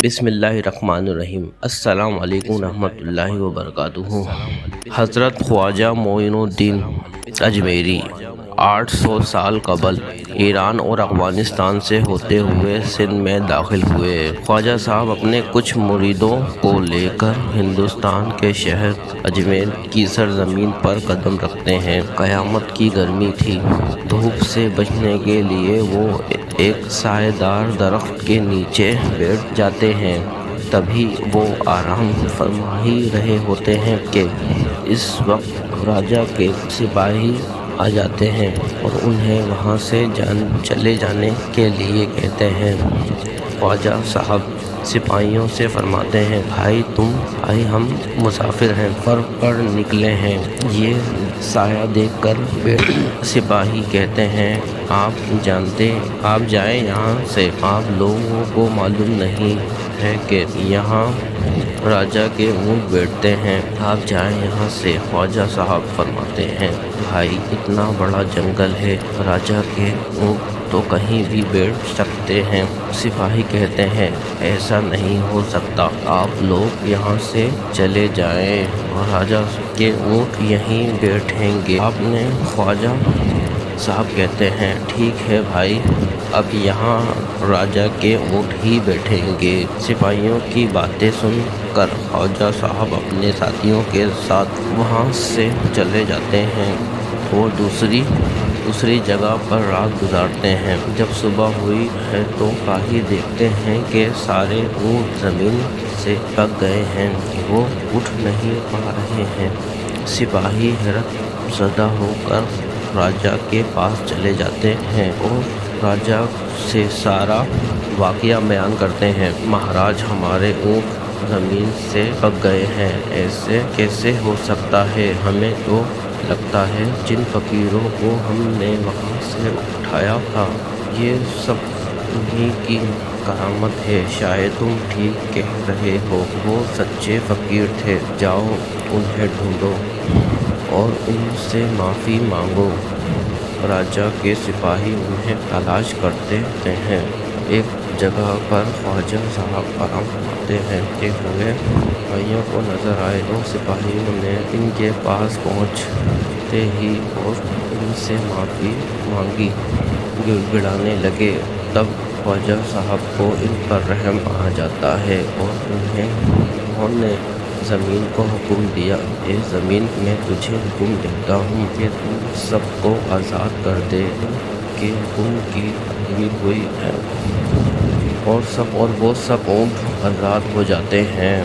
بسم اللہ الرحمن الرحیم۔ السلام علیکم ورحمۃ اللہ وبرکاتہ۔ حضرت خواجہ معین الدین اجمیری 800 سال قبل ایران اور افغانستان سے ہوتے ہوئے سندھ میں داخل ہوئے۔ خواجہ صاحب اپنے کچھ مریدوں کو لے کر ہندوستان کے شہر اجمیر کی سرزمین پر قدم رکھتے ہیں۔ قیامت کی گرمی تھی، دھوپ سے بچنے کے لیے وہ ایک سایہ دار درخت کے نیچے بیٹھ جاتے ہیں۔ تبھی وہ آرام فرما ہی رہے ہوتے ہیں کہ اس وقت راجا کے سپاہی آ جاتے ہیں اور انہیں وہاں سے چلے جانے کے لیے کہتے ہیں۔ خواجہ صاحب سپاہیوں سے فرماتے ہیں، بھائی ہم مسافر ہیں، سفر پر نکلے ہیں، یہ سایہ دیکھ کر سپاہی کہتے ہیں، آپ جائیں یہاں سے، آپ لوگوں کو معلوم نہیں ہے کہ یہاں راجا کے اونٹ بیٹھتے ہیں، آپ جائیں یہاں سے۔ خواجہ صاحب فرماتے ہیں، بھائی اتنا بڑا جنگل ہے، راجا کے اونٹ تو کہیں بھی بیٹھ سکتے ہیں۔ سپاہی کہتے ہیں، ایسا نہیں ہو سکتا، آپ لوگ یہاں سے چلے جائیں اور راجا کے اونٹ یہیں بیٹھیں گے۔ خواجہ صاحب کہتے ہیں، ٹھیک ہے بھائی، اب یہاں راجا کے اونٹ ہی بیٹھیں گے۔ سپاہیوں کی باتیں سن کر خواجہ صاحب اپنے ساتھیوں کے ساتھ وہاں سے چلے جاتے ہیں اور دوسری جگہ پر رات گزارتے ہیں۔ جب صبح ہوئی ہے تو سپاہی دیکھتے ہیں کہ سارے اونٹ زمین سے پک گئے ہیں، وہ اٹھ نہیں پا رہے ہیں۔ سپاہی حیرت زدہ ہو کر راجا کے پاس چلے جاتے ہیں اور راجا سے سارا واقعہ بیان کرتے ہیں۔ مہاراج، ہمارے اونٹ زمین سے پک گئے ہیں، ایسے کیسے ہو سکتا ہے؟ ہمیں تو لگتا ہے جن فقیروں کو ہم نے وہاں سے اٹھایا تھا، یہ سب انہی کی کرامت ہے۔ شاید تم ٹھیک کہہ رہے ہو، وہ سچے فقیر تھے، جاؤ انہیں ڈھونڈو اور ان سے معافی مانگو۔ راجا کے سپاہی انہیں تلاش کرتے رہتے ہیں۔ ایک جگہ پر خواجہ صاحب آرام فرماتے ہوئے سپاہیوں کو نظر آئے تو سپاہیوں نے ان کے پاس پہنچتے ہی اور ان سے معافی مانگی، گڑ گڑانے لگے۔ تب خواجہ صاحب کو ان پر رحم آ جاتا ہے اور انہوں نے زمین کو حکم دیا، اے زمین، میں تجھے حکم دیتا ہوں کہ تم سب کو آزاد کر دے۔ ان کے حکم کی ادائیگی ہوئی ہے اور وہ سب اونٹ آزاد ہو جاتے ہیں۔